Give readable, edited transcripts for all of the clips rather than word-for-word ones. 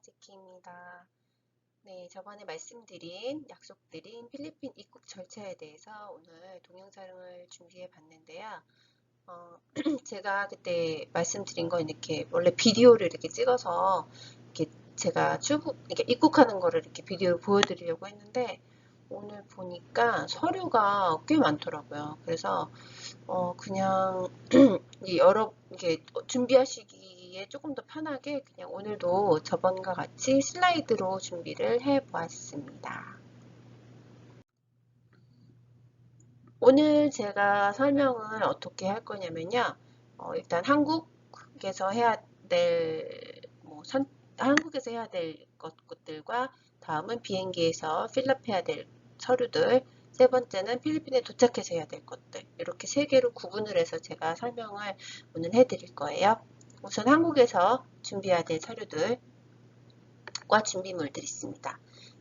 제키입니다. 네, 저번에 약속드린 필리핀 입국 절차에 대해서 오늘 동영상을 준비해 봤는데요. 제가 그때 말씀드린 건 이렇게 원래 비디오를 이렇게 찍어서 이렇게 제가 이렇게 입국하는 거를 이렇게 비디오로 보여드리려고 했는데 오늘 보니까 서류가 꽤 많더라고요. 그래서 그냥 이게 준비하시기에 조금 더 편하게 그냥 오늘도 저번과 같이 슬라이드로 준비를 해 보았습니다. 오늘 제가 설명을 어떻게 할 거냐면요. 일단 한국에서 해야 될, 한국에서 해야 될 것들과 다음은 비행기에서 필업해야 될 서류들, 세 번째는 필리핀에 도착해서 해야 될 것들. 이렇게 세 개로 구분을 해서 제가 설명을 오늘 해드릴 거예요. 우선 한국에서 준비해야 될 서류들과 준비물들이 있습니다.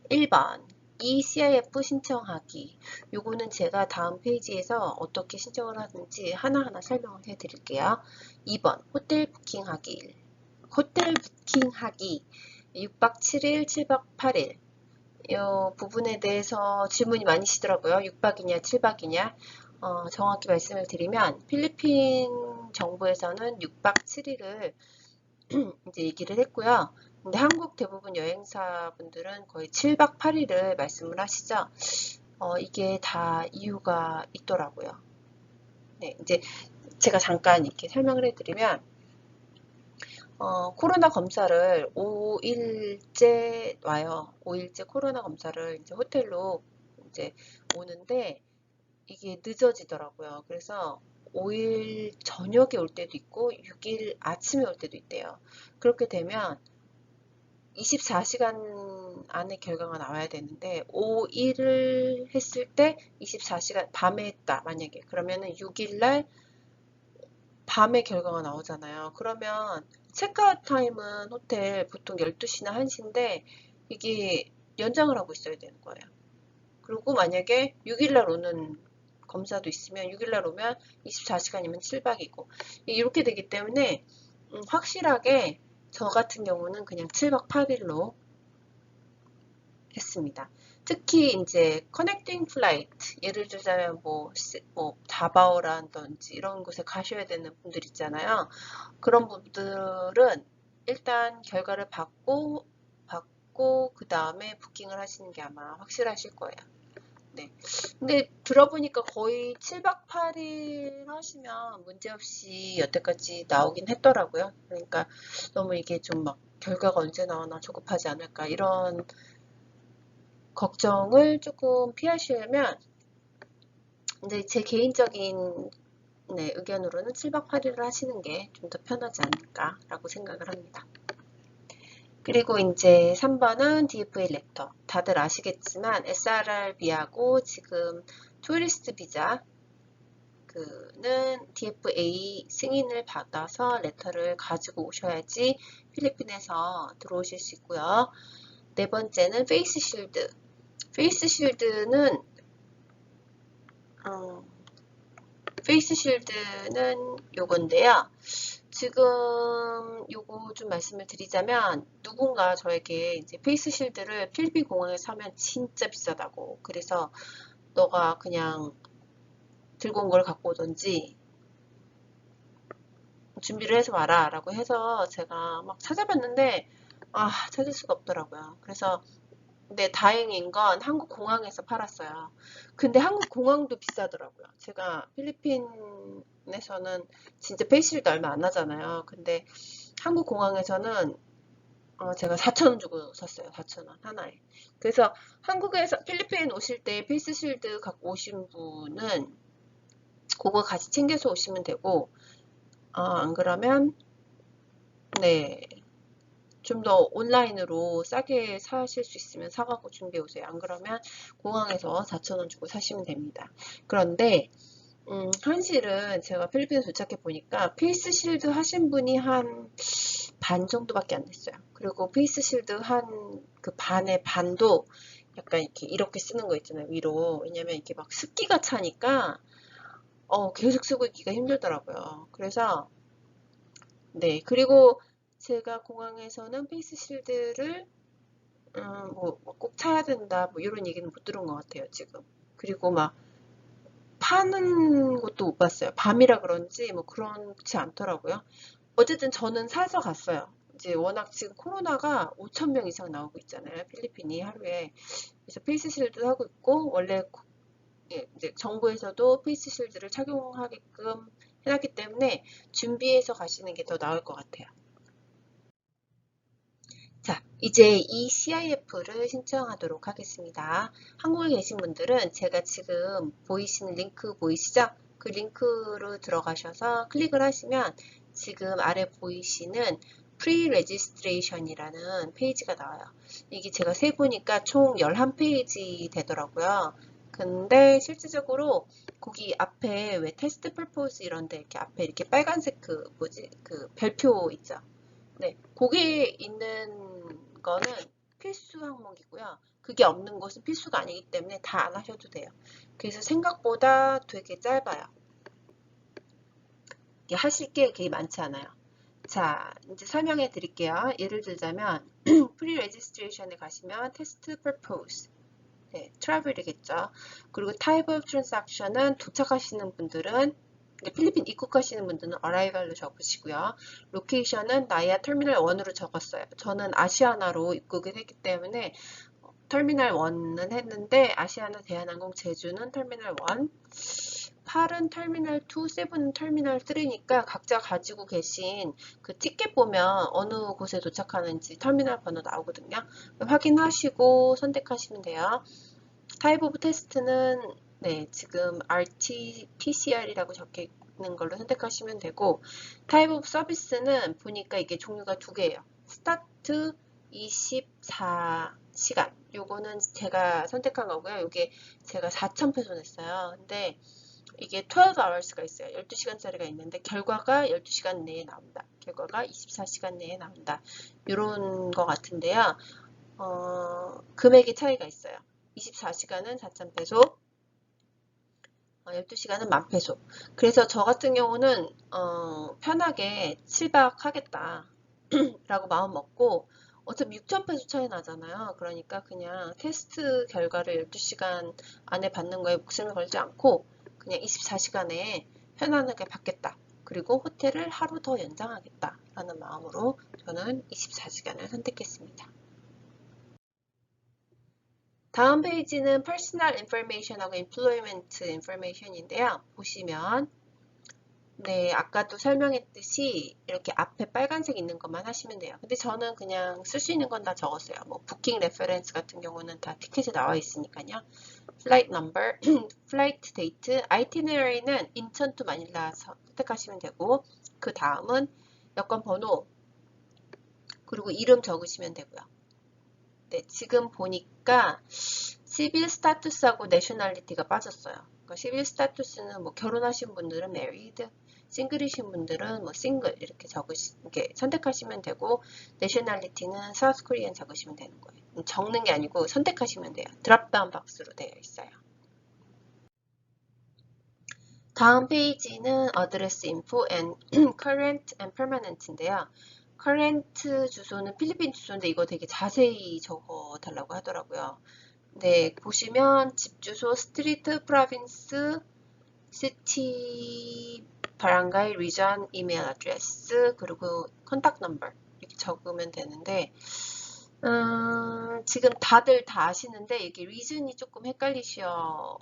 1번, ECIF 신청하기. 요거는 제가 다음 페이지에서 어떻게 신청을 하는지 하나하나 설명을 해 드릴게요. 2번, 호텔 부킹하기. 호텔 부킹하기. 6박 7일, 7박 8일. 이 부분에 대해서 질문이 많으시더라고요. 6박이냐, 7박이냐. 정확히 말씀을 드리면 필리핀 정부에서는 6박 7일을 이제 얘기를 했고요. 근데 한국 대부분 여행사분들은 거의 7박 8일을 말씀을 하시죠. 이게 다 이유가 있더라고요. 네, 이제 제가 잠깐 이렇게 설명을 해드리면, 코로나 검사를 5일째 와요. 5일째 코로나 검사를 이제 호텔로 이제 오는데, 이게 늦어지더라고요. 그래서 5일 저녁에 올 때도 있고 6일 아침에 올 때도 있대요. 그렇게 되면 24시간 안에 결과가 나와야 되는데 5일을 했을 때 24시간 밤에 했다 만약에 그러면은 6일날 밤에 결과가 나오잖아요. 그러면 체크아웃 타임은 호텔 보통 12시나 1시인데 이게 연장을 하고 있어야 되는 거예요. 그리고 만약에 6일날 오는 검사도 있으면 6일날 오면 24시간이면 7박이고 이렇게 되기 때문에 확실하게 저 같은 경우는 그냥 7박 8일로 했습니다. 특히 이제 커넥팅 플라이트 예를 들자면 다바오라든지 이런 곳에 가셔야 되는 분들 있잖아요. 그런 분들은 일단 결과를 받고 그 다음에 부킹을 하시는 게 아마 확실하실 거예요. 네. 근데 들어보니까 거의 7박 8일 하시면 문제없이 여태까지 나오긴 했더라고요. 그러니까 너무 이게 좀 막 결과가 언제 나오나 조급하지 않을까 이런 걱정을 조금 피하시려면 이제 제 개인적인 의견으로는 7박 8일을 하시는 게 좀 더 편하지 않을까라고 생각을 합니다. 그리고 이제 3번은 DFA 레터. 다들 아시겠지만 SRRB하고 지금 투리스트 비자 그는 DFA 승인을 받아서 레터를 가지고 오셔야지 필리핀에서 들어오실 수 있고요. 네 번째는 페이스 실드. 페이스 실드는 요건데요. 지금 요거 좀 말씀을 드리자면 누군가 저에게 이제 페이스 실드를 필리핀 공항에 사면 진짜 비싸다고 그래서 너가 그냥 들고 온 걸 갖고 오던지 준비를 해서 와라 라고 해서 제가 막 찾아봤는데 찾을 수가 없더라고요. 그래서 근데 다행인 건 한국 공항에서 팔았어요. 근데 한국 공항도 비싸더라고요. 제가 필리핀에서는 진짜 페이실도 얼마 안 하잖아요. 근데 한국 공항에서는 제가 4,000원 주고 샀어요. 4,000원 하나에. 그래서 한국에서 필리핀 오실 때 페이스실드 갖고 오신 분은 그거 같이 챙겨서 오시면 되고 안 그러면 네. 좀 더 온라인으로 싸게 사실 수 있으면 사가고 준비해 오세요. 안 그러면 공항에서 4,000원 주고 사시면 됩니다. 그런데 현실은 제가 필리핀에 도착해 보니까 페이스 실드 하신 분이 한 반 정도밖에 안 됐어요. 그리고 페이스 실드 한 그 반의 반도 약간 이렇게 쓰는 거 있잖아요. 위로. 왜냐면 이게 막 습기가 차니까 계속 쓰고 있기가 힘들더라고요. 그래서 네. 그리고 제가 공항에서는 페이스 실드를 꼭 차야 된다 뭐 이런 얘기는 못 들은 것 같아요 지금. 그리고 막 파는 것도 못 봤어요. 밤이라 그런지 뭐 그렇지 않더라고요. 어쨌든 저는 사서 갔어요. 이제 워낙 지금 코로나가 5천 명 이상 나오고 있잖아요. 필리핀이 하루에. 그래서 페이스 실드도 하고 있고 원래 예, 이제 정부에서도 페이스 실드를 착용하게끔 해놨기 때문에 준비해서 가시는 게 더 나을 것 같아요. 자, 이제 이 CIF를 신청하도록 하겠습니다. 한국에 계신 분들은 제가 지금 보이시는 링크 보이시죠? 그 링크로 들어가셔서 클릭을 하시면 지금 아래 보이시는 Pre-Registration이라는 페이지가 나와요. 이게 제가 세보니까 총 11페이지 되더라고요. 근데 실질적으로 거기 앞에 왜 테스트 퍼포스 이런데 이렇게 앞에 이렇게 빨간색 그 뭐지 그 별표 있죠? 네, 거기에 있는 거는 필수 항목이고요. 그게 없는 것은 필수가 아니기 때문에 다 안 하셔도 돼요. 그래서 생각보다 되게 짧아요. 이게 하실 게 되게 많지 않아요. 자, 이제 설명해 드릴게요. 예를 들자면 pre-registration에 가시면 test purpose 네, 트래블이겠죠. 그리고 type of transaction은 도착하시는 분들은 필리핀 입국하시는 분들은 arrival로 적으시고요. 로케이션은 나이아 터미널 1으로 적었어요. 저는 아시아나로 입국을 했기 때문에 터미널 1은 했는데 아시아나 대한항공 제주는 터미널 1, 8은 터미널 2, 7은 터미널 3니까 각자 가지고 계신 그 티켓 보면 어느 곳에 도착하는지 터미널 번호 나오거든요. 확인하시고 선택하시면 돼요. 타입 오브 테스트는 네, 지금 RT-PCR이라고 적혀 있는 걸로 선택하시면 되고 타입 오브 서비스는 보니까 이게 종류가 두 개예요. 스타트 24시간 요거는 제가 선택한 거고요. 이게 제가 4,000페소 냈어요. 근데 이게 12hours가 있어요. 12시간짜리가 있는데 결과가 12시간 내에 나온다. 결과가 24시간 내에 나온다. 이런 거 같은데요. 금액의 차이가 있어요. 24시간은 4,000페소, 12시간은 10,000페소. 그래서 저 같은 경우는 편하게 7박 하겠다 라고 마음 먹고 어차피 6,000페소 차이 나잖아요. 그러니까 그냥 테스트 결과를 12시간 안에 받는 거에 목숨을 걸지 않고 그냥 24시간에 편안하게 받겠다. 그리고 호텔을 하루 더 연장하겠다 라는 마음으로 저는 24시간을 선택했습니다. 다음 페이지는 Personal Information하고 Employment Information인데요. 보시면 네, 아까도 설명했듯이 이렇게 앞에 빨간색 있는 것만 하시면 돼요. 근데 저는 그냥 쓸 수 있는 건 다 적었어요. 뭐 부킹 레퍼런스 같은 경우는 다 티켓에 나와 있으니까요. Flight number, flight date, itinerary는 인천 to 마닐라 선택하시면 되고 그 다음은 여권 번호 그리고 이름 적으시면 되고요. 네, 지금 보니까 시빌 스타투스하고 내셔널리티가 빠졌어요. 그러니까 시빌 스타투스는 뭐 결혼하신 분들은 married, 싱글이신 분들은 뭐 single 이렇게 이렇게 선택하시면 되고 내셔널리티는 사우스 코리안 적으시면 되는 거예요. 적는 게 아니고 선택하시면 돼요. 드랍다운 박스로 되어 있어요. 다음 페이지는 address info and current and permanent인데요. current 주소는 필리핀 주소인데 이거 되게 자세히 적어 달라고 하더라고요. 네, 보시면 집 주소, 스트리트, 프로빈스, 시티, 바랑가이, 리전, 이메일 어드레스, 그리고 컨택 넘버 이렇게 적으면 되는데 지금 다들 다 아시는데 이게 리전이 조금 헷갈려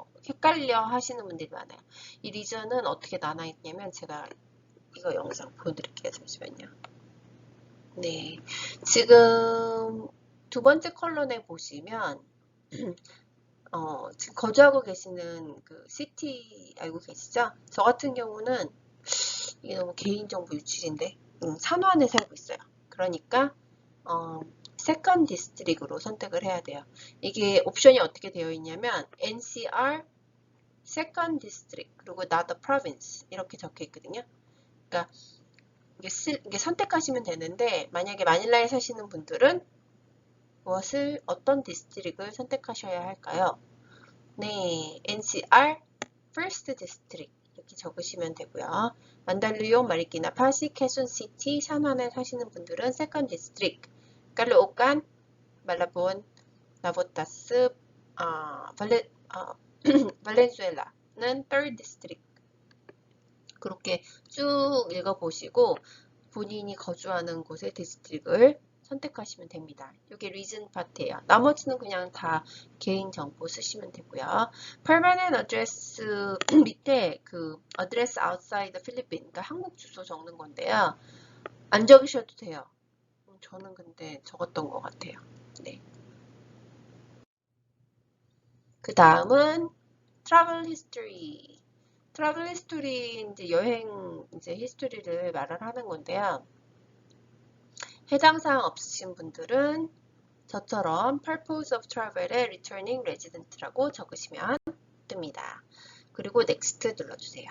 하시는 분들이 많아요. 이 리전은 어떻게 나눠 있냐면 제가 이거 영상 보여드릴게요. 잠시만요. 네, 지금 두 번째 컬럼에 보시면 지금 거주하고 계시는 그 시티 알고 계시죠? 저 같은 경우는 이게 너무 개인정보 유출인데 산호안에 살고 있어요. 그러니까 세컨 디스트릭으로 선택을 해야 돼요. 이게 옵션이 어떻게 되어 있냐면 NCR 세컨 디스트릭 그리고 not a province 이렇게 적혀 있거든요. 그러니까 이게 선택하시면 되는데 만약에 마닐라에 사시는 분들은 어떤 디스트릭을 선택하셔야 할까요? 네, NCR First District 이렇게 적으시면 되고요. 만달루용, 마리끼나, 파시, 케순시티, 산환에 사시는 분들은 세컨 디스트릭, 깔루오깐, 말라본, 나보타스, 발렌수엘라는 third district. 그렇게 쭉 읽어보시고 본인이 거주하는 곳의 디스트릭을 선택하시면 됩니다. 이게 리즌 파트예요. 나머지는 그냥 다 개인 정보 쓰시면 되고요. permanent address 밑에 그 address outside the Philippines, 그러니까 한국 주소 적는 건데요. 안 적으셔도 돼요. 저는 근데 적었던 것 같아요. 네. 그 다음은 travel history. 트래블 히스토리 이제 여행 이제 히스토리를 말을 하는 건데요. 해당 사항 없으신 분들은 저처럼 purpose of travel에 returning resident라고 적으시면 뜹니다. 그리고 next 눌러주세요.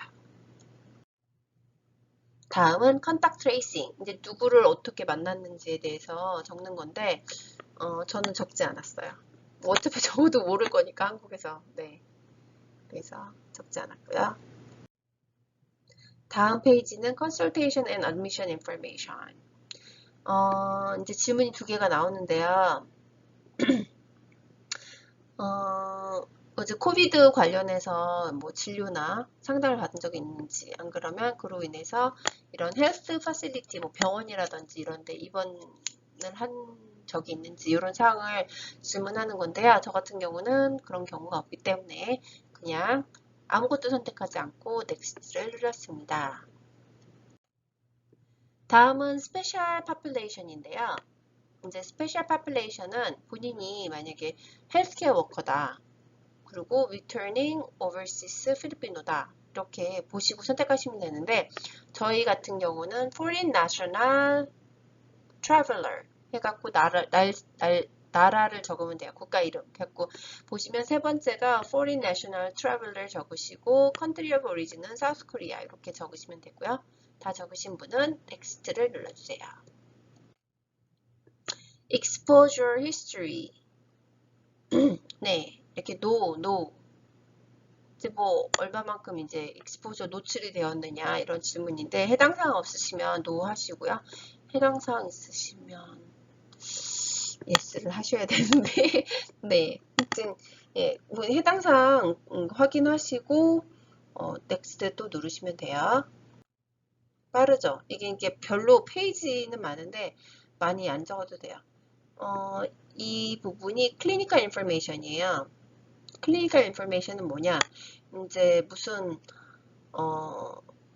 다음은 contact tracing. 이제 누구를 어떻게 만났는지에 대해서 적는 건데 저는 적지 않았어요. 뭐 어차피 적어도 모를 거니까 한국에서. 네. 그래서 적지 않았고요. 다음 페이지는 consultation and admission information. 이제 질문이 두 개가 나오는데요. 어제 코비드 관련해서 뭐 진료나 상담을 받은 적이 있는지, 안 그러면 그로 인해서 이런 헬스 파실리티, 뭐 병원이라든지 이런 데 입원을 한 적이 있는지 이런 사항을 질문하는 건데요. 저 같은 경우는 그런 경우가 없기 때문에 그냥 아무것도 선택하지 않고 넥스트를 눌렀습니다. 다음은 스페셜 파퓰레이션인데요. 이제 스페셜 파퓰레이션은 본인이 만약에 헬스케어 워커다. 그리고 returning overseas 필리핀노다. 이렇게 보시고 선택하시면 되는데 저희 같은 경우는 foreign national traveler 해갖고 나라를 적으면 돼요. 국가 이름. 갖고 보시면 세 번째가 foreign national traveler 적으시고 country of origin은 South Korea 이렇게 적으시면 되고요. 다 적으신 분은 넥스트를 눌러주세요. exposure history. 네, 이렇게 이제 뭐 얼마만큼 이제 exposure 노출이 되었느냐 이런 질문인데 해당 사항 없으시면 no 하시고요. 해당 사항 있으시면 yes를 하셔야 되는데 네, 하여튼 예, 뭐 해당 사항 확인하시고 next 또 누르시면 돼요. 빠르죠? 이게 별로 페이지는 많은데 많이 안 적어도 돼요. 이 부분이 클리니컬 인포메이션이에요. 클리니컬 인포메이션은 뭐냐? 이제 무슨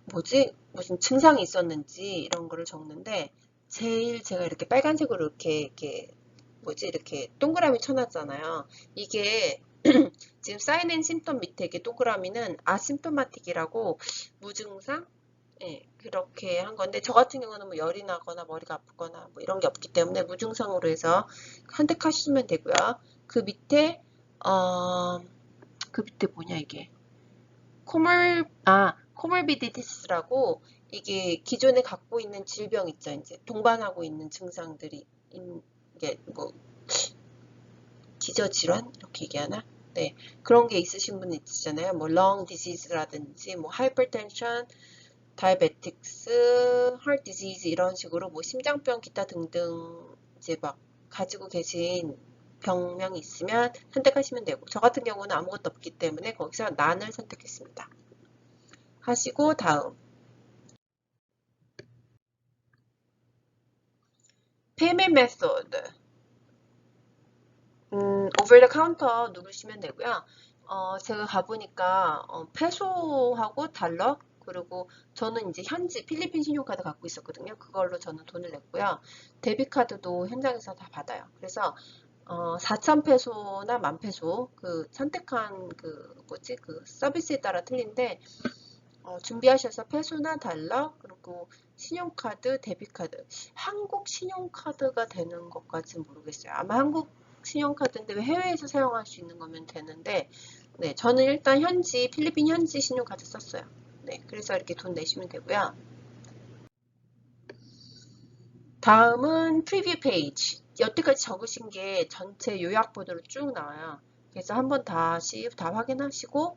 무슨 증상이 있었는지 이런 거를 적는데 제일 제가 이렇게 빨간색으로 이렇게 이렇게 동그라미 쳐놨잖아요. 이게 지금 사인 앤 심птом 밑에 이게 동그라미는 아심토마틱이라고 무증상 예, 그렇게 한 건데 저 같은 경우는 뭐 열이 나거나 머리가 아프거나 뭐 이런 게 없기 때문에 무증상으로 해서 선택하시면 되고요. 그 밑에 뭐냐 이게 코몰비디티스라고 이게 기존에 갖고 있는 질병 있죠. 이제 동반하고 있는 증상들이 이게 뭐 기저질환 이렇게 얘기하나? 네, 그런 게 있으신 분 있잖아요. 뭐 렁 디지즈라든지 뭐 하이퍼텐션 다이베틱스, 하트 디지즈 이런 식으로 뭐 심장병 기타 등등 이제 막 가지고 계신 병명이 있으면 선택하시면 되고 저 같은 경우는 아무것도 없기 때문에 거기서 난을 선택했습니다. 하시고 다음 페이먼트 메소드 over the counter 누르시면 되고요. 제가 가보니까 페소하고 달러 그리고 저는 이제 현지 필리핀 신용카드 갖고 있었거든요. 그걸로 저는 돈을 냈고요. 데비카드도 현장에서 다 받아요. 그래서 4,000페소나 10,000페소 그 선택한 그 서비스에 따라 틀린데 준비하셔서 페소나 달러 그리고 신용카드, 데비카드 한국 신용카드가 되는 것까지는 모르겠어요. 아마 한국 신용카드인데 왜 해외에서 사용할 수 있는 거면 되는데 네, 저는 일단 필리핀 현지 신용카드 썼어요. 네, 그래서 이렇게 돈 내시면 되고요. 다음은 프리뷰 페이지. 여태까지 적으신 게 전체 요약본으로 쭉 나와요. 그래서 한번 다시 다 확인하시고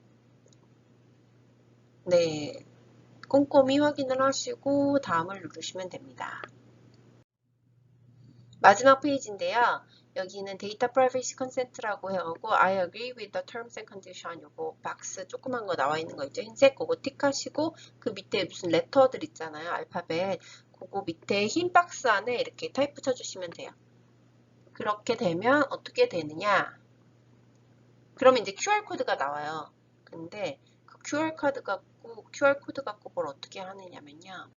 네, 꼼꼼히 확인을 하시고 다음을 누르시면 됩니다. 마지막 페이지인데요. 여기는 데이터 프라이버시 컨센트라고 해오고 I agree with the terms and condition 요거 박스 조그만 거 나와 있는 거 있죠. 흰색 그거 틱하시고 그 밑에 무슨 레터들 있잖아요. 알파벳 그거 밑에 흰 박스 안에 이렇게 타이프 쳐주시면 돼요. 그렇게 되면 어떻게 되느냐? 그러면 이제 QR코드가 나와요. 근데 그 QR 코드 갖고 뭘 어떻게 하느냐면요.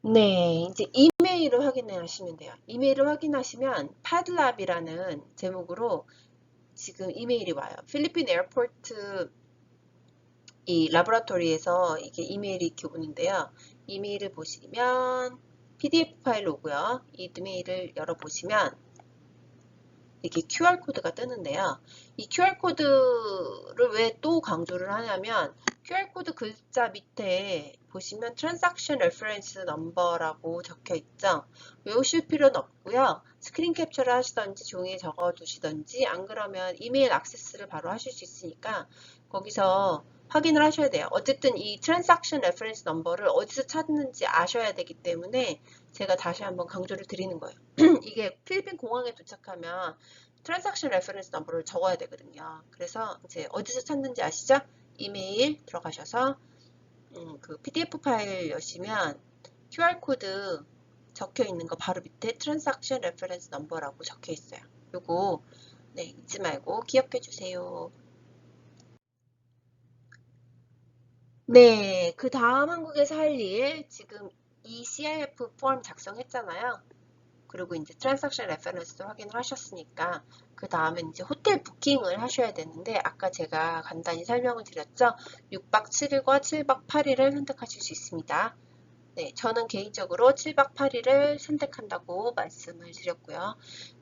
네, 이제 이메일을 확인하시면 돼요. 이메일을 확인하시면 파들랍이라는 제목으로 지금 이메일이 와요. 필리핀 에어포트 이 라보라토리에서 이게 이메일이 이렇게 오는데요. 이메일을 보시면 PDF 파일로 오고요. 이 이메일을 열어보시면 이렇게 QR코드가 뜨는데요. 이 QR코드를 왜 또 강조를 하냐면 QR코드 글자 밑에 보시면 Transaction Reference Number라고 적혀 있죠. 외우실 필요는 없고요. 스크린 캡처를 하시던지 종이에 적어 두시던지 안 그러면 이메일 액세스를 바로 하실 수 있으니까 거기서 확인을 하셔야 돼요. 어쨌든 이 Transaction Reference Number를 어디서 찾는지 아셔야 되기 때문에 제가 다시 한번 강조를 드리는 거예요. 이게 필리핀 공항에 도착하면 트랜삭션 레퍼런스 넘버를 적어야 되거든요. 그래서 이제 어디서 찾는지 아시죠? 이메일 들어가셔서 그 PDF 파일 여시면 QR코드 적혀 있는 거 바로 밑에 트랜삭션 레퍼런스 넘버라고 적혀 있어요. 요거 네, 잊지 말고 기억해 주세요. 네, 그 다음 한국에서 할 일 지금 이 CIF 폼 작성했잖아요. 그리고 이제 트랜삭션 레퍼런스도 확인을 하셨으니까 그 다음에 이제 호텔 부킹을 하셔야 되는데 아까 제가 간단히 설명을 드렸죠. 6박 7일과 7박 8일을 선택하실 수 있습니다. 네, 저는 개인적으로 7박 8일을 선택한다고 말씀을 드렸고요.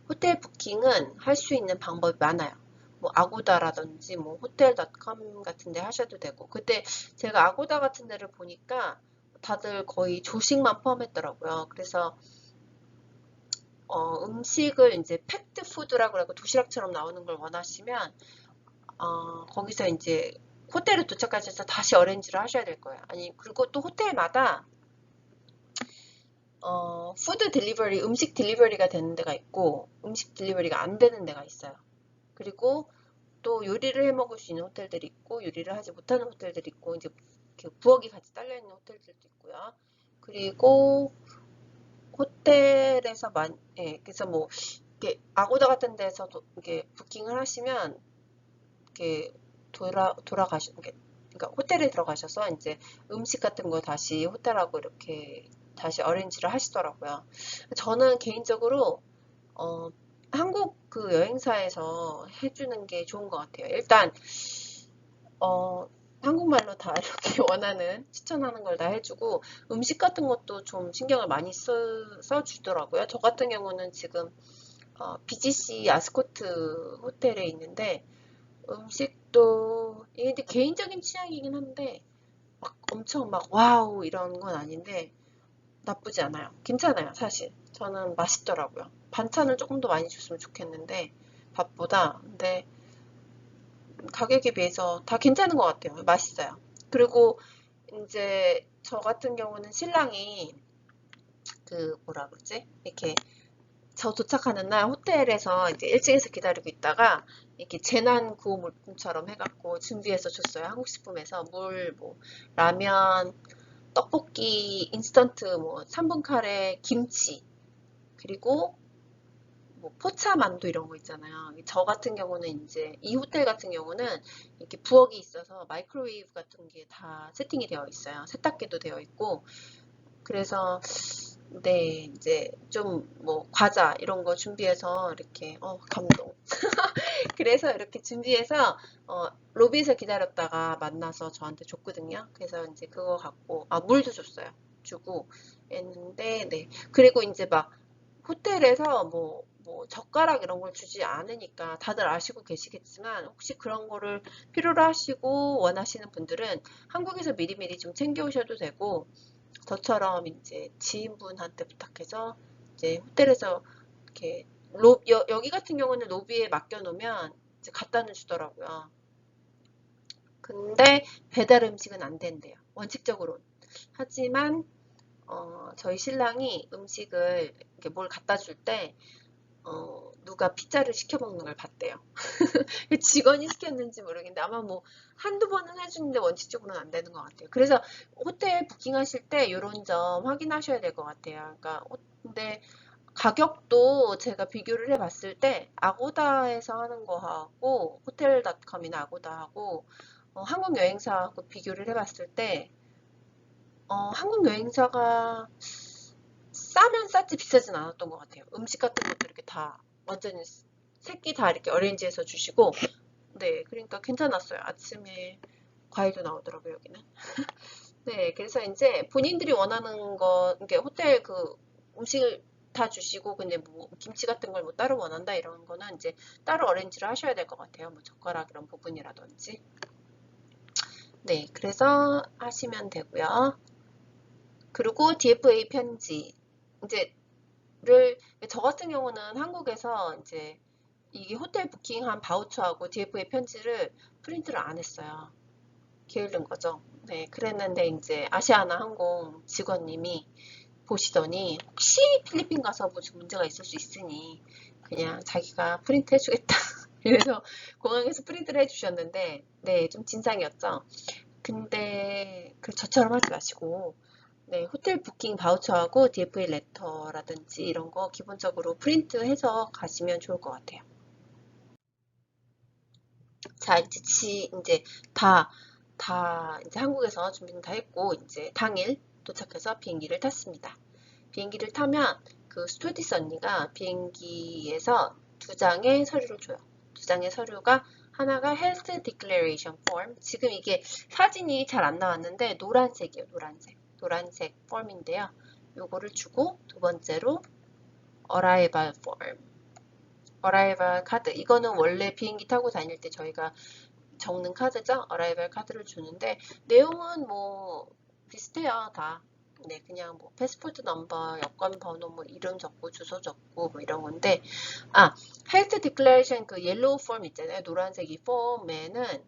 호텔 부킹은 할 수 있는 방법이 많아요. 뭐 아고다라든지 뭐 호텔.com 같은 데 하셔도 되고 그때 제가 아고다 같은 데를 보니까 다들 거의 조식만 포함했더라고요. 그래서 음식을 이제 팩트 푸드라고 하고 도시락처럼 나오는 걸 원하시면 거기서 이제 호텔에 도착하셔서 다시 어레인지를 하셔야 될 거예요. 아니 그리고 또 호텔마다 푸드 딜리버리 음식 딜리버리가 되는 데가 있고 음식 딜리버리가 안 되는 데가 있어요. 그리고 또 요리를 해 먹을 수 있는 호텔들이 있고 요리를 하지 못하는 호텔들이 있고 이제 부엌이 같이 딸려 있는 호텔들도 있고요. 그리고 호텔에서 예, 그래서 뭐 이렇게 아고다 같은 데서 이렇게 부킹을 하시면 이렇게 그러니까 호텔에 들어가셔서 이제 음식 같은 거 다시 호텔하고 이렇게 다시 어레인지를 하시더라고요. 저는 개인적으로 어, 한국 그 여행사에서 해주는 게 좋은 것 같아요. 일단 어, 한국말로 다 이렇게 원하는 추천하는 걸 다 해주고 음식 같은 것도 좀 신경을 많이 써주더라고요. 저 같은 경우는 지금 BGC 아스코트 호텔에 있는데 음식도 이게 개인적인 취향이긴 한데 막 엄청 막 와우 이런 건 아닌데 나쁘지 않아요. 괜찮아요, 사실. 저는 맛있더라고요. 반찬을 조금 더 많이 줬으면 좋겠는데 밥보다 근데 가격에 비해서 다 괜찮은 것 같아요. 맛있어요. 그리고 이제 저 같은 경우는 신랑이 그 뭐라 그러지? 이렇게 저 도착하는 날 호텔에서 이제 1층에서 기다리고 있다가 이렇게 재난 구호 물품처럼 해갖고 준비해서 줬어요. 한국식품에서 물, 뭐 라면, 떡볶이, 인스턴트, 뭐 3분 카레, 김치 그리고 뭐 포차 만두 이런 거 있잖아요. 저 같은 경우는 이제 이 호텔 같은 경우는 이렇게 부엌이 있어서 마이크로웨이브 같은 게 다 세팅이 되어 있어요. 세탁기도 되어 있고 그래서 네 이제 좀 뭐 과자 이런 거 준비해서 이렇게 감동. 그래서 이렇게 준비해서 로비에서 기다렸다가 만나서 저한테 줬거든요. 그래서 이제 그거 갖고 물도 줬어요. 주고 했는데 네 그리고 이제 막 호텔에서 뭐 젓가락 이런 걸 주지 않으니까 다들 아시고 계시겠지만 혹시 그런 거를 필요로 하시고 원하시는 분들은 한국에서 미리미리 좀 챙겨오셔도 되고 저처럼 이제 지인분한테 부탁해서 이제 호텔에서 이렇게 여기 같은 경우는 로비에 맡겨놓으면 이제 갖다는 주더라고요. 근데 배달 음식은 안 된대요. 원칙적으로. 하지만 저희 신랑이 음식을 이렇게 뭘 갖다 줄 때 누가 피자를 시켜 먹는 걸 봤대요. 직원이 시켰는지 모르겠는데 아마 뭐 한두 번은 해주는데 원칙적으로는 안 되는 것 같아요. 그래서 호텔 부킹하실 때 이런 점 확인하셔야 될 것 같아요. 그러니까 근데 가격도 제가 비교를 해봤을 때 아고다에서 하는 거하고 호텔닷컴이나 아고다하고 한국 여행사하고 비교를 해봤을 때 한국 여행사가 싸면 쌌지 비싸진 않았던 것 같아요. 음식 같은 것도 이렇게 다 완전히 새끼 다 이렇게 어레인지해서 주시고 네 그러니까 괜찮았어요. 아침에 과일도 나오더라고요 여기는. 네 그래서 이제 본인들이 원하는 거 이게 호텔 그 음식을 다 주시고 근데 뭐 김치 같은 걸 뭐 따로 원한다 이런 거는 이제 따로 어레인지를 하셔야 될 것 같아요. 뭐 젓가락 이런 부분이라든지. 네 그래서 하시면 되고요. 그리고 DFA 편지 이제를 저 같은 경우는 한국에서 이제 이게 호텔 부킹한 바우처하고 DFA 편지를 프린트를 안 했어요. 게으른 거죠. 네, 그랬는데 이제 아시아나 항공 직원님이 보시더니 혹시 필리핀 가서 뭐 문제가 있을 수 있으니 그냥 자기가 프린트 해주겠다. 그래서 공항에서 프린트를 해주셨는데 네, 좀 진상이었죠. 근데 저처럼 하지 마시고 네, 호텔 부킹 바우처하고 DFA 레터라든지 이런 거 기본적으로 프린트해서 가시면 좋을 것 같아요. 자, 이제 이제 한국에서 준비는 다 했고, 이제 당일 도착해서 비행기를 tas습니다. 비행기를 타면 그 스튜어디스 언니가 비행기에서 두 장의 서류를 줘요. 두 장의 서류가 하나가 Health Declaration Form. 지금 이게 사진이 잘 안 나왔는데 노란색이에요. 노란색 폼인데요. 요거를 주고 두 번째로 Arrival Form. Arrival 카드. 이거는 원래 비행기 타고 다닐 때 저희가 적는 카드죠. 어라이벌 카드를 주는데 내용은 뭐 비슷해요. 다. 네, 그냥 뭐 패스포트 넘버, 여권 번호, 뭐 이름 적고 주소 적고 뭐 이런 건데 헬스 디클레이션 그 옐로우 폼 있잖아요. 노란색 이 폼에는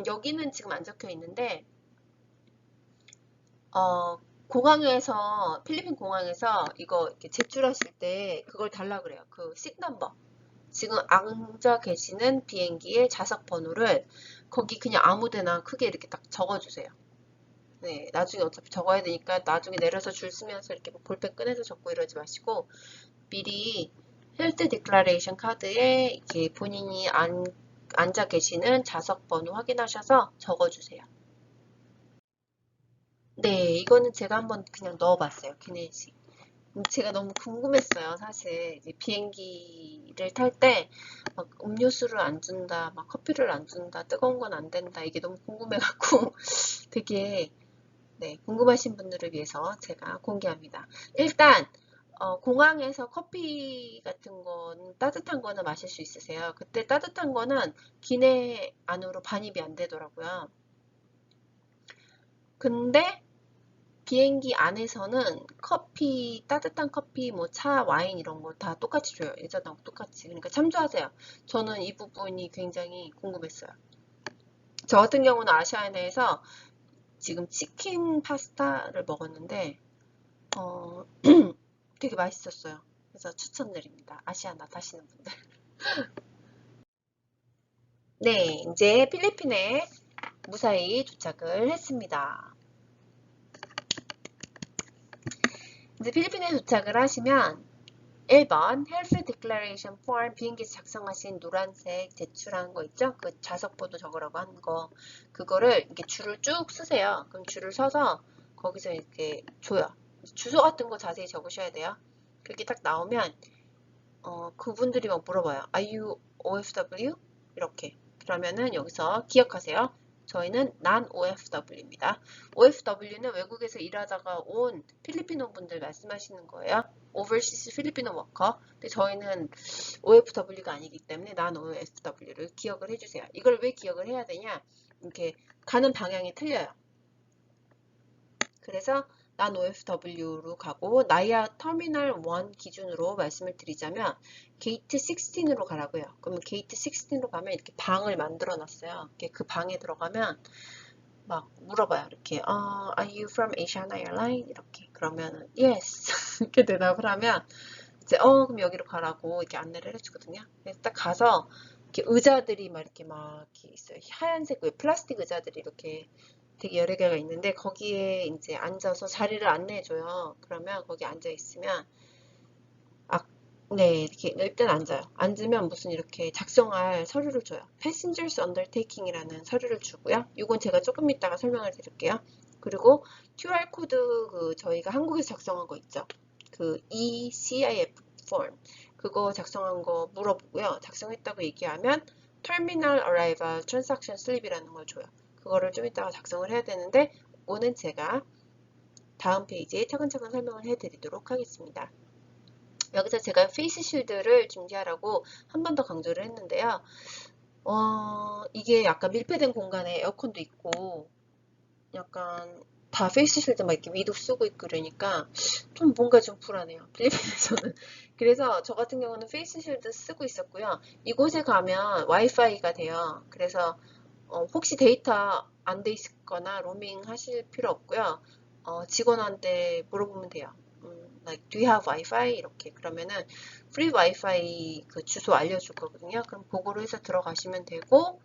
여기는 지금 안 적혀 있는데 공항에서 필리핀 공항에서 이거 이렇게 제출하실 때 그걸 달라 그래요. 그 식 넘버. 지금 앉아 계시는 비행기의 좌석 번호를 거기 그냥 아무데나 크게 이렇게 딱 적어주세요. 네, 나중에 어차피 적어야 되니까 나중에 내려서 줄 쓰면서 이렇게 뭐 볼펜 꺼내서 적고 이러지 마시고 미리 헬스 디클라레이션 카드에 이렇게 본인이 앉아 계시는 좌석 번호 확인하셔서 적어주세요. 네, 이거는 제가 한번 그냥 넣어봤어요. 기내식. 제가 너무 궁금했어요. 사실 이제 비행기를 탈 때 막 음료수를 안 준다, 막 커피를 안 준다, 뜨거운 건 안 된다. 이게 너무 궁금해갖고 되게 네, 궁금하신 분들을 위해서 제가 공개합니다. 일단 공항에서 커피 같은 건 따뜻한 거는 마실 수 있으세요. 그때 따뜻한 거는 기내 안으로 반입이 안 되더라고요. 근데 비행기 안에서는 커피, 따뜻한 커피, 뭐 차, 와인 이런 거 다 똑같이 줘요. 예전하고 똑같이. 그러니까 참조하세요. 저는 이 부분이 굉장히 궁금했어요. 저 같은 경우는 아시아나에서 지금 치킨 파스타를 먹었는데 어, 되게 맛있었어요. 그래서 추천드립니다. 아시아나 타시는 분들. 네, 이제 필리핀에 무사히 도착을 했습니다. 이제 필리핀에 도착을 하시면 1번 Health Declaration Form 비행기에서 작성하신 노란색 제출한 거 있죠? 그 좌석번호 적으라고 한 거. 그거를 이렇게 줄을 쭉 쓰세요. 그럼 줄을 서서 거기서 이렇게 줘요. 주소 같은 거 자세히 적으셔야 돼요. 그렇게 딱 나오면 그분들이 막 물어봐요. Are you OFW? 이렇게. 그러면은 여기서 기억하세요. 저희는 non OFW입니다. OFW는 외국에서 일하다가 온 필리핀어 분들 말씀하시는 거예요. Overseas 필리핀어 워커. 근데 저희는 OFW가 아니기 때문에 non OFW를 기억을 해주세요. 이걸 왜 기억을 해야 되냐? 이렇게 가는 방향이 틀려요. 그래서 난 OFW로 가고 나이아 터미널 1 기준으로 말씀을 드리자면 게이트 16으로 가라고요. 그러면 게이트 16으로 가면 이렇게 방을 만들어 놨어요. 그 방에 들어가면 막 물어봐요. 이렇게 Are you from Asiana Airlines? 이렇게 그러면 Yes 이렇게 대답을 하면 이제 그럼 여기로 가라고 이렇게 안내를 해주거든요. 그래서 딱 가서 이렇게 의자들이 막 이렇게 있어요. 하얀색 플라스틱 의자들이 이렇게 되게 여러 개가 있는데 거기에 이제 앉아서 자리를 안내해줘요. 그러면 거기 앉아 있으면 아, 네, 이렇게 일단 앉아요. 앉으면 무슨 이렇게 작성할 서류를 줘요. Passengers Undertaking이라는 서류를 주고요. 이건 제가 조금 이따가 설명을 드릴게요. 그리고 QR 코드 저희가 한국에서 작성한 거 있죠. 그 ECIF form 그거 작성한 거 물어보고요. 작성했다고 얘기하면 Terminal Arrival Transaction Slip이라는 걸 줘요. 그거를 좀 이따가 작성을 해야 되는데 오늘 제가 다음 페이지에 차근차근 설명을 해드리도록 하겠습니다. 여기서 제가 페이스 쉴드를 준비하라고 한 번 더 강조를 했는데요. 이게 약간 밀폐된 공간에 에어컨도 있고 약간 다 페이스 쉴드 막 이렇게 위도 쓰고 있고 그러니까 좀 뭔가 좀 불안해요. 필리핀에서는. 그래서 저 같은 경우는 페이스 쉴드 쓰고 있었고요. 이곳에 가면 와이파이가 돼요. 그래서 혹시 데이터 안 돼 있거나 로밍 하실 필요 없고요. 직원한테 물어보면 돼요. like, do you have Wi-Fi? 이렇게 그러면은 free Wi-Fi 그 주소 알려줄 거거든요. 그럼 그거로 해서 들어가시면 되고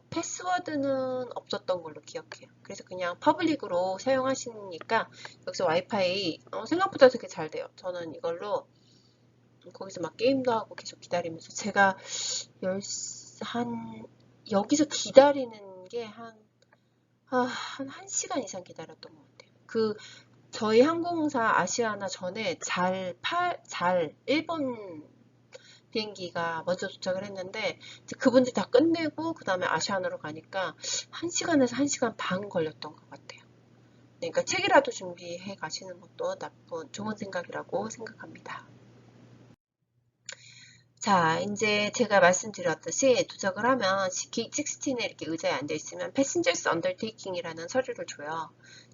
패스워드는 없었던 걸로 기억해요. 그래서 그냥 퍼블릭으로 사용하시니까 여기서 와이파이 생각보다 되게 잘 돼요. 저는 이걸로 거기서 막 게임도 하고 계속 기다리면서 제가 여기서 기다리는 게 한 1시간 이상 기다렸던 것 같아요. 저희 항공사 아시아나 전에 일본 비행기가 먼저 도착을 했는데 그분들 다 끝내고 그 다음에 아시아나로 가니까 1시간에서 1시간 반 걸렸던 것 같아요. 그러니까 책이라도 준비해 가시는 것도 좋은 생각이라고 생각합니다. 자, 이제 제가 말씀드렸듯이 도착을 하면 게이트 16에 이렇게 의자에 앉아 있으면 Passengers Undertaking이라는 서류를 줘요.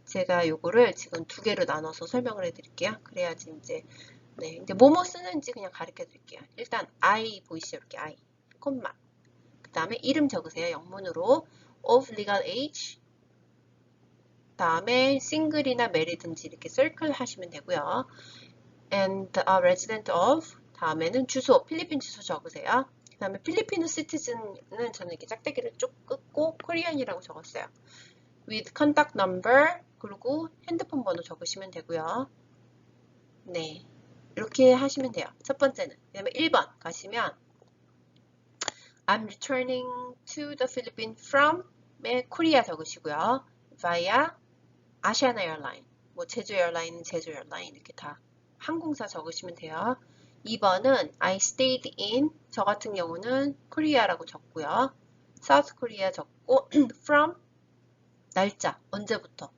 제가 요거를 지금 두 개로 나눠서 설명을 해드릴게요. 그래야지 이제 뭐뭐 쓰는지 그냥 가르쳐 드릴게요. 일단 I 보이시죠? 이렇게 I, 콤마. 그 다음에 이름 적으세요. 영문으로 of legal age. 다음에 싱글이나 메리든지 이렇게 circle 하시면 되고요. and a resident of 다음에는 주소, 필리핀 주소 적으세요. 그 다음에 필리핀 시티즌은 저는 이렇게 짝대기를 쭉 끊고 코리안이라고 적었어요. with contact number 그리고 핸드폰 번호 적으시면 되고요. 네, 이렇게 하시면 돼요. 첫 번째는. 그 다음에 1번 가시면 I'm returning to the Philippines from 코리아 적으시고요. via Asiana Airlines. 뭐 제주 에어라인은 제주 에어라인 이렇게 다 항공사 적으시면 돼요. 2번은 I stayed in 저 같은 경우는 코리아라고 적고요. South Korea 적고 from 날짜 언제부터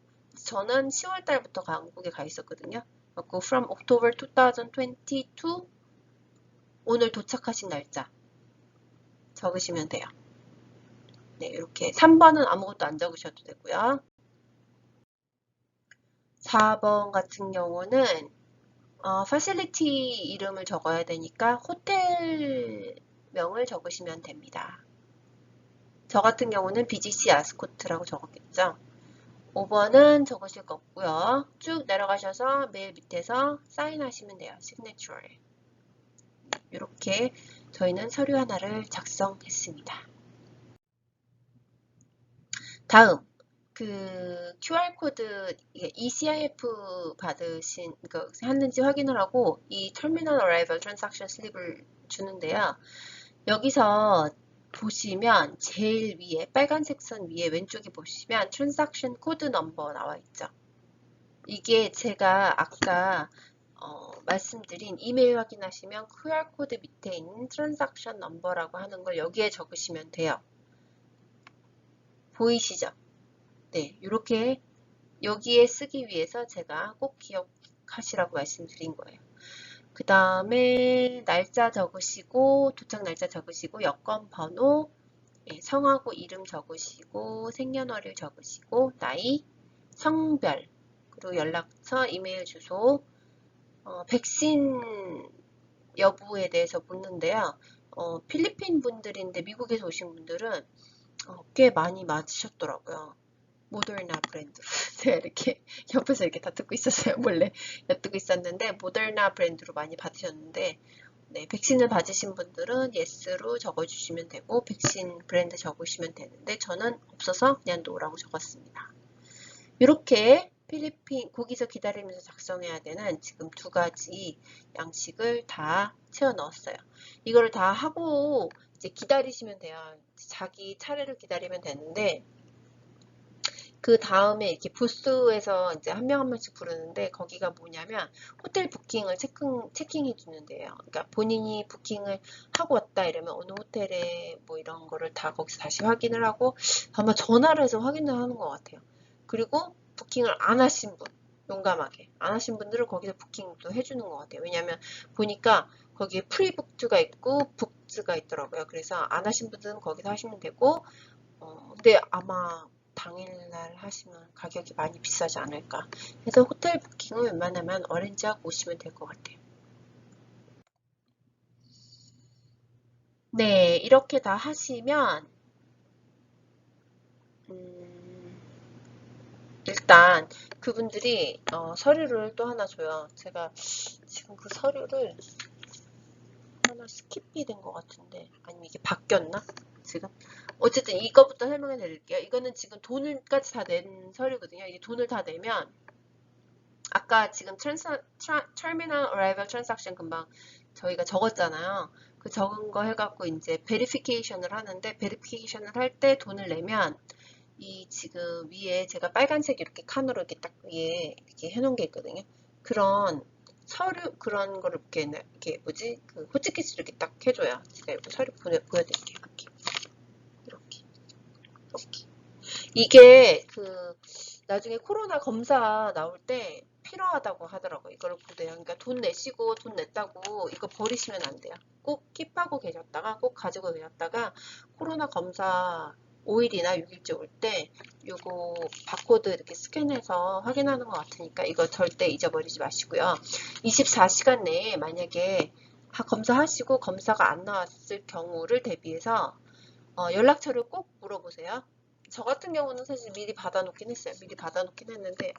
저는 10월 달부터 한국에 가 있었거든요. 그리고 from October 2022 오늘 도착하신 날짜 적으시면 돼요. 네, 이렇게 3번은 아무것도 안 적으셔도 되고요. 4번 같은 경우는 facility 이름을 적어야 되니까 호텔 명을 적으시면 됩니다. 저 같은 경우는 BGC 아스코트라고 적었겠죠. 5번은 적으실 거 없고요. 쭉 내려가셔서 맨 밑에서 사인하시면 돼요. 시그니처에. 이렇게 저희는 서류 하나를 작성했습니다. 다음 그 QR코드 ECIF 받으신 했는지 확인을 하고 이 터미널 어라이벌 트랜삭션 슬립을 주는데요. 여기서 보시면 제일 위에 빨간색 선 위에 왼쪽에 보시면 트랜삭션 코드 넘버 나와 있죠. 이게 제가 아까 말씀드린 이메일 확인하시면 QR코드 밑에 있는 트랜삭션 넘버라고 하는 걸 여기에 적으시면 돼요. 보이시죠? 네, 이렇게 여기에 쓰기 위해서 제가 꼭 기억하시라고 말씀드린 거예요. 그 다음에 날짜 적으시고 도착 날짜 적으시고 여권 번호 성하고 이름 적으시고 생년월일 적으시고 나이 성별 그리고 연락처, 이메일 주소, 백신 여부에 대해서 묻는데요. 필리핀 분들인데 미국에서 오신 분들은 꽤 많이 맞으셨더라고요. 모더나 브랜드로 제가 이렇게 옆에서 이렇게 다 듣고 있었어요. 몰래 엿듣고 있었는데 모더나 브랜드로 많이 받으셨는데 네, 백신을 받으신 분들은 yes로 적어주시면 되고 백신 브랜드 적으시면 되는데 저는 없어서 그냥 no라고 적었습니다. 이렇게 필리핀 거기서 기다리면서 작성해야 되는 지금 두 가지 양식을 다 채워 넣었어요. 이거를 다 하고 이제 기다리시면 돼요. 자기 차례를 기다리면 되는데 그 다음에 이렇게 부스에서 이제 한 명 한 명씩 부르는데 거기가 뭐냐면 호텔 부킹을 체킹해 주는데요. 그러니까 본인이 부킹을 하고 왔다 이러면 어느 호텔에 뭐 이런 거를 다 거기서 다시 확인을 하고 아마 전화를 해서 확인을 하는 것 같아요. 그리고 부킹을 안 하신 분, 용감하게 안 하신 분들은 거기서 부킹도 해주는 것 같아요. 왜냐하면 보니까 거기에 프리북드가 있고 북즈가 있더라고요. 그래서 안 하신 분들은 거기서 하시면 되고 근데 아마 당일날 하시면 가격이 많이 비싸지 않을까 해서 호텔 부킹을 웬만하면 어렌지하고 오시면 될 것 같아요. 네, 이렇게 다 하시면 음, 일단 그분들이 서류를 또 하나 줘요. 제가 지금 그 서류를 하나 스킵이 된 것 같은데 아니면 이게 바뀌었나? 지금 어쨌든 이거부터 설명해 드릴게요. 이거는 지금 돈을까지 다 낸 서류거든요. 이게 돈을 다 내면 아까 지금 Terminal Arrival Transaction 금방 저희가 적었잖아요. 그 적은 거 해갖고 이제 베리피케이션을 하는데 베리피케이션을 할 때 돈을 내면 이 지금 위에 제가 빨간색 이렇게 칸으로 이렇게 딱 위에 이렇게 해놓은 게 있거든요. 그런 서류 그런 거를 이렇게 뭐지 그 호치키스 이렇게 딱 해줘요. 제가 이거 서류 보여드릴게요. 이렇게 이렇게 이게 그 나중에 코로나 검사 나올 때 필요하다고 하더라고요. 이걸 보대요. 그러니까 돈 내시고 돈 냈다고 이거 버리시면 안 돼요. 꼭 킵하고 계셨다가 꼭 가지고 계셨다가 코로나 검사 5일이나 6일째 올 때 요거 바코드 이렇게 스캔해서 확인하는 것 같으니까 이거 절대 잊어버리지 마시고요. 24시간 내에 만약에 검사하시고 검사가 안 나왔을 경우를 대비해서 연락처를 꼭 물어보세요. 저 같은 경우는 사실 미리 받아놓긴 했어요. 미리 받아놓긴 했는데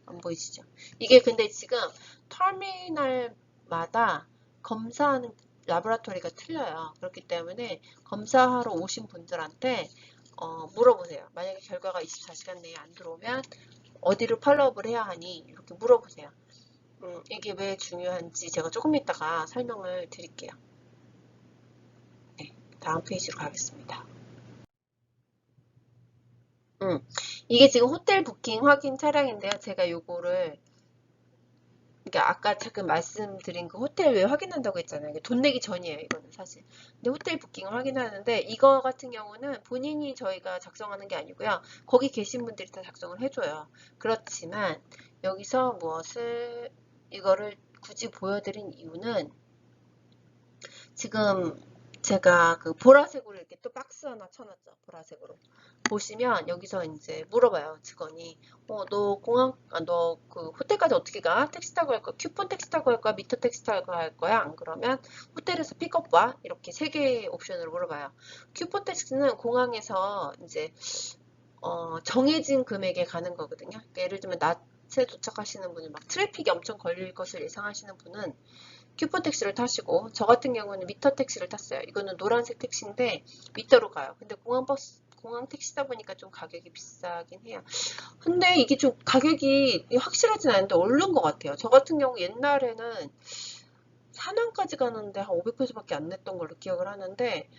안 보이시죠? 이게 근데 지금 터미널마다 검사하는 라보라토리가 틀려요. 그렇기 때문에 검사하러 오신 분들한테 물어보세요. 만약에 결과가 24시간 내에 안 들어오면 어디로 팔로우업을 해야 하니 이렇게 물어보세요. 이게 왜 중요한지 제가 조금 이따가 설명을 드릴게요. 네, 다음 페이지로 가겠습니다. 이게 지금 호텔 부킹 확인 차량인데요. 제가 요거를 그러니까 아까 잠깐 말씀드린 그 호텔 왜 확인한다고 했잖아요. 돈 내기 전이에요. 이거는 사실. 근데 호텔 부킹을 확인하는데 이거 같은 경우는 본인이 저희가 작성하는 게 아니고요. 거기 계신 분들이 다 작성을 해줘요. 그렇지만 여기서 무엇을 이거를 굳이 보여드린 이유는 지금 제가 그 보라색으로 이렇게 또 박스 하나 쳐놨죠. 보라색으로. 보시면 여기서 이제 물어봐요. 직원이. 너 그 호텔까지 어떻게 가? 택시 타고 갈 거야? 쿠폰 택시 타고 갈 거야? 미터 택시 타고 갈 거야? 안 그러면 호텔에서 픽업 와? 이렇게 세 개의 옵션으로 물어봐요. 쿠폰 택시는 공항에서 이제 정해진 금액에 가는 거거든요. 그러니까 예를 들면 낮에 도착하시는 분이 막 트래픽이 엄청 걸릴 것을 예상하시는 분은 쿠폰 택시를 타시고 저 같은 경우는 미터 택시를 탔어요. 이거는 노란색 택시인데 미터로 가요. 근데 공항 택시다 보니까 좀 가격이 비싸긴 해요. 근데 이게 좀 가격이 확실하진 않은데 오른 것 같아요. 저 같은 경우 옛날에는 산안까지 가는데 한 500페소밖에 안 냈던 걸로 기억을 하는데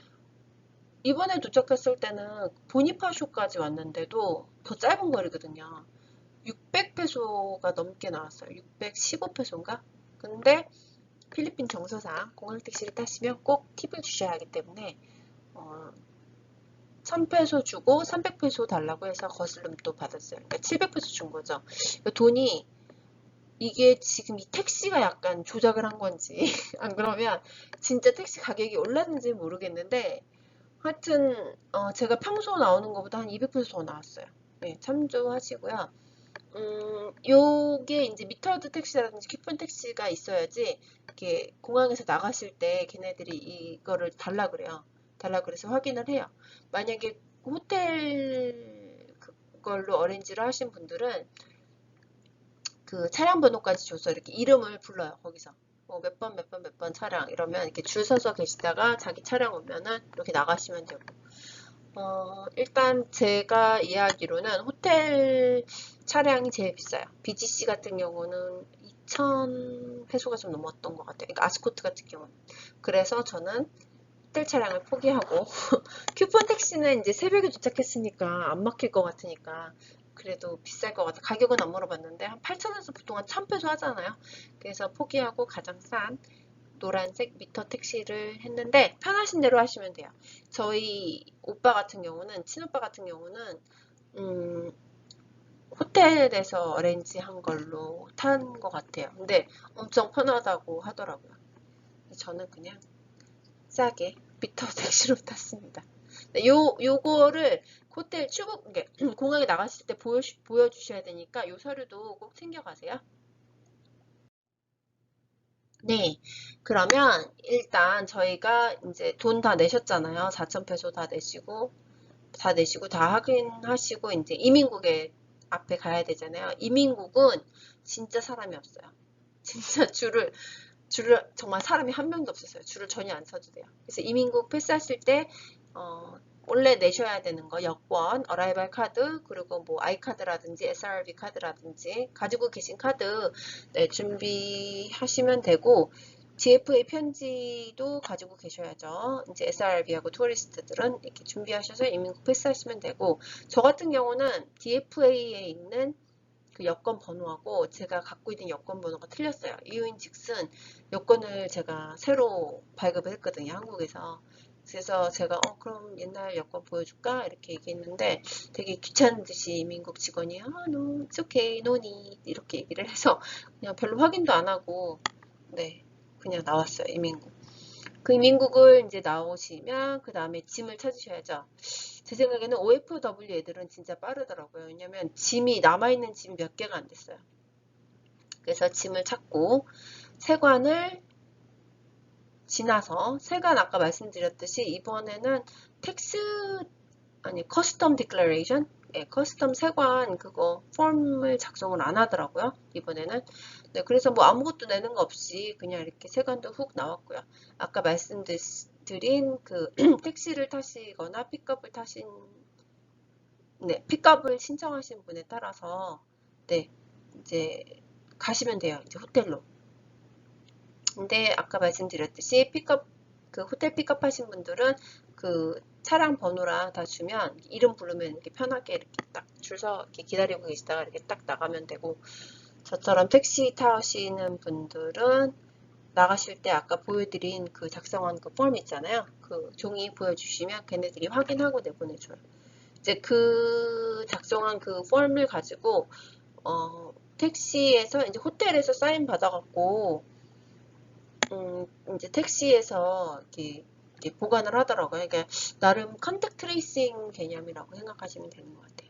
이번에 도착했을 때는 보니파쇼까지 왔는데도 더 짧은 거리거든요. 600페소가 넘게 나왔어요. 615페소인가? 근데 필리핀 정서상 공항택시를 타시면 꼭 팁을 주셔야 하기 때문에 1000페소 주고 300페소 달라고 해서 거슬름 또 받았어요. 그러니까 700페소 준 거죠. 그러니까 돈이 이게 지금 이 택시가 약간 조작을 한 건지 안 그러면 진짜 택시 가격이 올랐는지 모르겠는데 하여튼 제가 평소 나오는 것보다 한 200페소 더 나왔어요. 네, 참조하시고요. 요게 이제 미터드 택시라든지 큐폰 택시가 있어야지 이렇게 공항에서 나가실 때 걔네들이 이거를 달라 그래요. 달라 그래서 확인을 해요. 만약에 호텔 그걸로 어레인지를 하신 분들은 그 차량 번호까지 줘서 이렇게 이름을 불러요. 거기서. 뭐 몇 번, 몇 번, 몇 번 차량 이러면 이렇게 줄 서서 계시다가 자기 차량 오면은 이렇게 나가시면 되고. 일단 제가 이해하기로는 호텔 차량이 제일 비싸요. BGC 같은 경우는 2,000 페소가 좀 넘었던 것 같아요. 그러니까 아스코트 같은 경우는. 그래서 저는 호텔 차량을 포기하고 큐폰 택시는 이제 새벽에 도착했으니까 안 막힐 것 같으니까 그래도 비쌀 것 같아. 가격은 안 물어봤는데 한 8,000에서 보통 한 1,000페소 하잖아요. 그래서 포기하고 가장 싼 노란색 미터 택시를 했는데 편하신 대로 하시면 돼요. 저희 오빠 같은 경우는 친오빠 같은 경우는 음, 호텔에서 어레인지 한 걸로 탄 것 같아요. 근데 엄청 편하다고 하더라고요. 저는 그냥 싸게 미터 택시로 탔습니다. 요거를 호텔 출국, 공항에 나가실 때 보여주셔야 되니까 요 서류도 꼭 챙겨가세요. 네. 그러면 일단 저희가 이제 돈 다 내셨잖아요. 4,000페소 다 내시고 다 확인하시고 이제 이민국에 앞에 가야 되잖아요. 이민국은 진짜 사람이 없어요. 진짜 줄을 정말 사람이 한 명도 없었어요. 줄을 전혀 안 서도 돼요. 그래서 이민국 패스하실 때 원래 내셔야 되는 거 여권, 어라이벌 카드, 그리고 뭐 아이카드라든지 SRB 카드라든지 가지고 계신 카드 네, 준비하시면 되고 GFA 편지도 가지고 계셔야죠. 이제 SRB하고 투어리스트들은 이렇게 준비하셔서 이민국 패스하시면 되고 저 같은 경우는 DFA에 있는 그 여권 번호하고 제가 갖고 있는 여권 번호가 틀렸어요. 이유인즉슨 여권을 제가 새로 발급을 했거든요. 한국에서. 그래서 제가 그럼 옛날 여권 보여줄까? 이렇게 얘기했는데 되게 귀찮은 듯이 이민국 직원이 no, it's okay, no need 이렇게 얘기를 해서 그냥 별로 확인도 안 하고 네 그냥 나왔어요. 이민국. 그 이민국을 이제 나오시면 그 다음에 짐을 찾으셔야죠. 제 생각에는 OFW 애들은 진짜 빠르더라고요. 왜냐면 짐이 남아있는 짐이 몇 개가 안 됐어요. 그래서 짐을 찾고 세관을 지나서 세관 아까 말씀드렸듯이 이번에는 텍스 아니 커스텀 디클레레이션 커스텀 세관 그거 폼을 작성을 안 하더라고요. 이번에는. 네, 그래서 뭐 아무것도 내는 거 없이 그냥 이렇게 세관도 훅 나왔고요. 아까 말씀드린 그 택시를 타시거나 픽업을 타신 네, 픽업을 신청하신 분에 따라서 네, 이제 가시면 돼요. 이제 호텔로. 근데 아까 말씀드렸듯이 그 호텔 픽업하신 분들은 그 차량 번호랑 다 주면 이름 부르면 이렇게 편하게 이렇게 딱 줄서 이렇게 기다리고 계시다가 이렇게 딱 나가면 되고 저처럼 택시 타시는 분들은 나가실 때 아까 보여드린 그 작성한 그 폼 있잖아요. 그 종이 보여주시면 걔네들이 확인하고 내보내줘요. 이제 그 작성한 그 폼을 가지고 택시에서 이제 호텔에서 사인 받아갖고 이제 택시에서 이렇게 보관을 하더라고요. 그러니까 나름 컨택트 트레이싱 개념이라고 생각하시면 되는 것 같아요.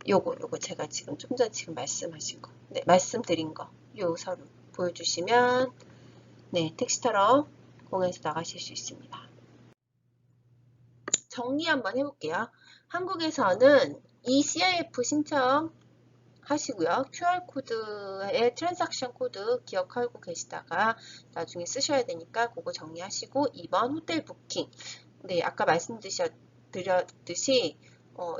요거 제가 좀 전 지금 말씀하신 거, 네, 말씀드린 거, 요 서류 보여주시면 네, 택시 타러 공항에서 나가실 수 있습니다. 정리 한번 해볼게요. 한국에서는 이 CIF 신청 하시고요. QR코드의 트랜삭션 코드 기억하고 계시다가 나중에 쓰셔야 되니까 그거 정리하시고 2번 호텔 부킹. 네, 아까 말씀드렸듯이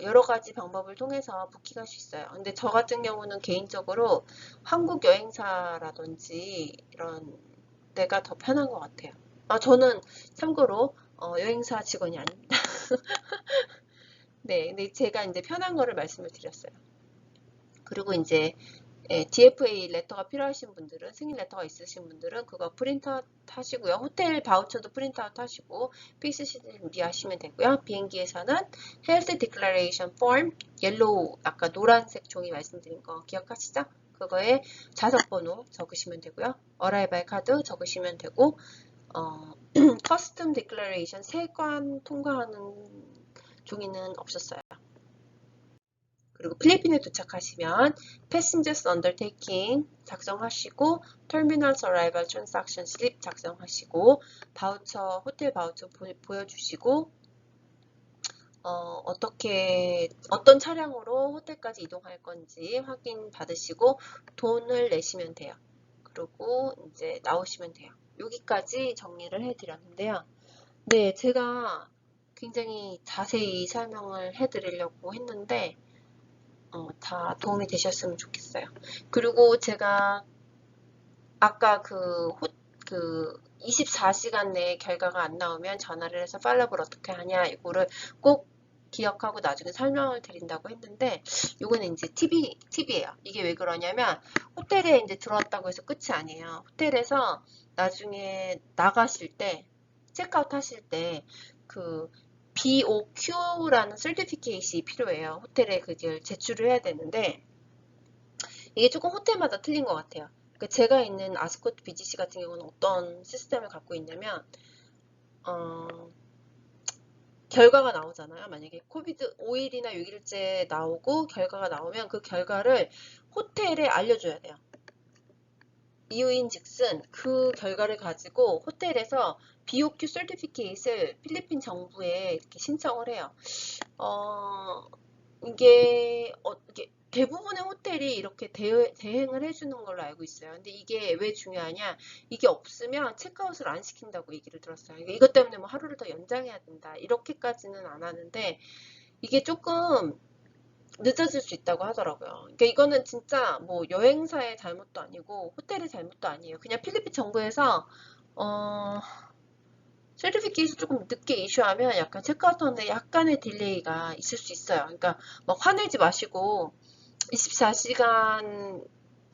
여러 가지 방법을 통해서 부킹할 수 있어요. 근데 저 같은 경우는 개인적으로 한국 여행사라든지 이런 데가 더 편한 것 같아요. 저는 참고로 여행사 직원이 아닙니다. 네, 근데 제가 이제 편한 거를 말씀을 드렸어요. 그리고 이제 DFA 레터가 필요하신 분들은 승인 레터가 있으신 분들은 그거 프린트아웃 하시고요. 호텔 바우처도 프린트아웃 하시고 PCC 준비하시면 되고요. 비행기에서는 헬스 디클레레이션 폼 옐로우 아까 노란색 종이 말씀드린 거 기억하시죠? 그거에 좌석 번호 적으시면 되고요. 어라이벌 카드 적으시면 되고 커스텀 디클레레이션 세관 통과하는 종이는 없었어요. 그리고 필리핀에 도착하시면 Passengers Undertaking 작성하시고 Terminals Arrival Transaction Slip 작성하시고 바우처, 호텔 바우처 보여주시고 어떤 차량으로 호텔까지 이동할 건지 확인 받으시고 돈을 내시면 돼요. 그리고 이제 나오시면 돼요. 여기까지 정리를 해드렸는데요. 네, 제가 굉장히 자세히 설명을 해드리려고 했는데 다 도움이 되셨으면 좋겠어요. 그리고 제가 아까 그 24시간 내에 결과가 안 나오면 전화를 해서 팔로우를 어떻게 하냐 이거를 꼭 기억하고 나중에 설명을 드린다고 했는데 이거는 이제 팁이에요. 이게 왜 그러냐면 호텔에 이제 들어왔다고 해서 끝이 아니에요. 호텔에서 나중에 나가실 때 체크아웃 하실 때 그 BOQ라는 서티피케이트이 필요해요. 호텔에 그걸 제출을 해야 되는데 이게 조금 호텔마다 틀린 것 같아요. 그러니까 제가 있는 아스코트 BGC 같은 경우는 어떤 시스템을 갖고 있냐면 결과가 나오잖아요. 만약에 코비드 5일이나 6일째 나오고 결과가 나오면 그 결과를 호텔에 알려줘야 돼요. 이유인 즉슨 그 결과를 가지고 호텔에서 BOQ 서티피케이트를 필리핀 정부에 이렇게 신청을 해요. 이게 대부분의 호텔이 이렇게 대행을 해주는 걸로 알고 있어요. 근데 이게 왜 중요하냐? 이게 없으면 체크아웃을 안 시킨다고 얘기를 들었어요. 이것 때문에 뭐 하루를 더 연장해야 된다. 이렇게까지는 안 하는데 이게 조금 늦어질 수 있다고 하더라고요. 그러니까 이거는 진짜 뭐 여행사의 잘못도 아니고 호텔의 잘못도 아니에요. 그냥 필리핀 정부에서 서티피케이트 조금 늦게 이슈하면 약간 체크아웃하는데 약간의 딜레이가 있을 수 있어요. 그러니까 막 화내지 마시고 24시간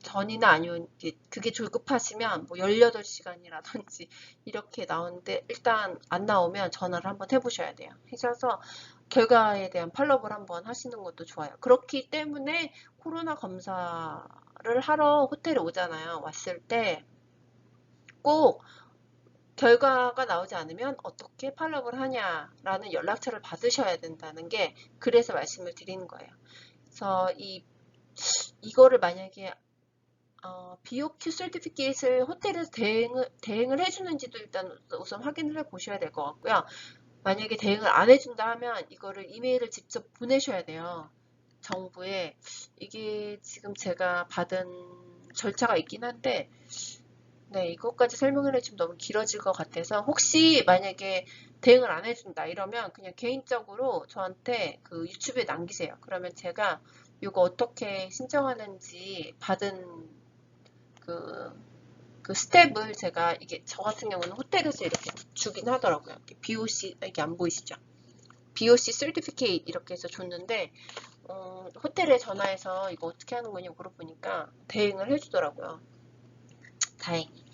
전이나 아니면 그게 조급하시면 뭐 18시간이라든지 이렇게 나오는데 일단 안 나오면 전화를 한번 해보셔야 돼요. 하셔서 결과에 대한 팔로우를 한번 하시는 것도 좋아요. 그렇기 때문에 코로나 검사를 하러 호텔에 오잖아요. 왔을 때 꼭 결과가 나오지 않으면 어떻게 팔로우를 하냐라는 연락처를 받으셔야 된다는 게 그래서 말씀을 드리는 거예요. 그래서 이거를 만약에 BOQ 서티피케이트를 호텔에서 대행을 해주는지도 일단 우선 확인을 해 보셔야 될 것 같고요. 만약에 대행을 안 해준다 하면 이거를 이메일을 직접 보내셔야 돼요. 정부에. 이게 지금 제가 받은 절차가 있긴 한데 네, 이것까지 설명을 해주면 너무 길어질 것 같아서 혹시 만약에 대응을 안 해준다 이러면 그냥 개인적으로 저한테 그 유튜브에 남기세요. 그러면 제가 이거 어떻게 신청하는지 받은 그 스텝을 제가 이게 저 같은 경우는 호텔에서 이렇게 주긴 하더라고요. 이렇게 BOC 이게 안 보이시죠? BOC certificate 이렇게 해서 줬는데 호텔에 전화해서 이거 어떻게 하는 거냐고 물어보니까 대응을 해주더라고요. 다행히.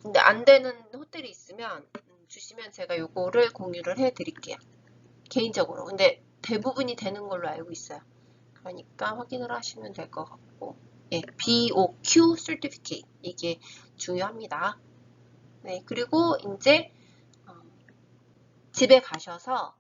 근데 안 되는 호텔이 있으면 주시면 제가 요거를 공유를 해 드릴게요. 개인적으로. 근데 대부분이 되는 걸로 알고 있어요. 그러니까 확인을 하시면 될 것 같고. 예, BOQ certificate. 이게 중요합니다. 네, 그리고 이제 집에 가셔서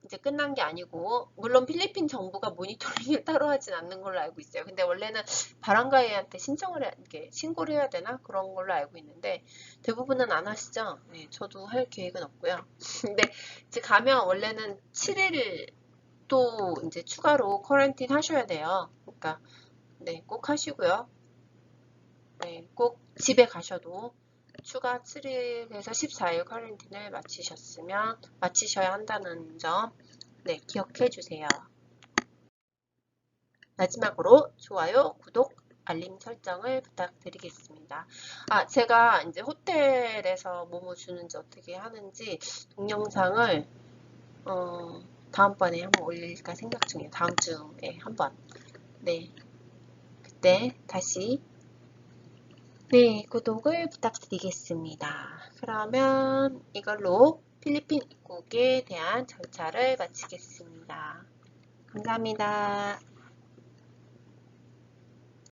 이제 끝난 게 아니고 물론 필리핀 정부가 모니터링을 따로 하진 않는 걸로 알고 있어요. 근데 원래는 바랑가이한테 이렇게 신고를 해야 되나 그런 걸로 알고 있는데 대부분은 안 하시죠. 네, 저도 할 계획은 없고요. 근데 이제 가면 원래는 7일 또 이제 추가로 쿼런틴 하셔야 돼요. 그러니까 네, 꼭 하시고요. 네, 꼭 집에 가셔도 추가 7일에서 14일 쿼런틴을 마치셔야 한다는 점 네, 기억해 주세요. 마지막으로 좋아요, 구독, 알림 설정을 부탁드리겠습니다. 제가 이제 호텔에서 뭐뭐 주는지 어떻게 하는지 동영상을 다음번에 한번 올릴까 생각 중이에요. 다음 주에 한번. 네, 그때 다시 네, 구독을 부탁드리겠습니다. 그러면 이걸로 필리핀 입국에 대한 절차를 마치겠습니다. 감사합니다.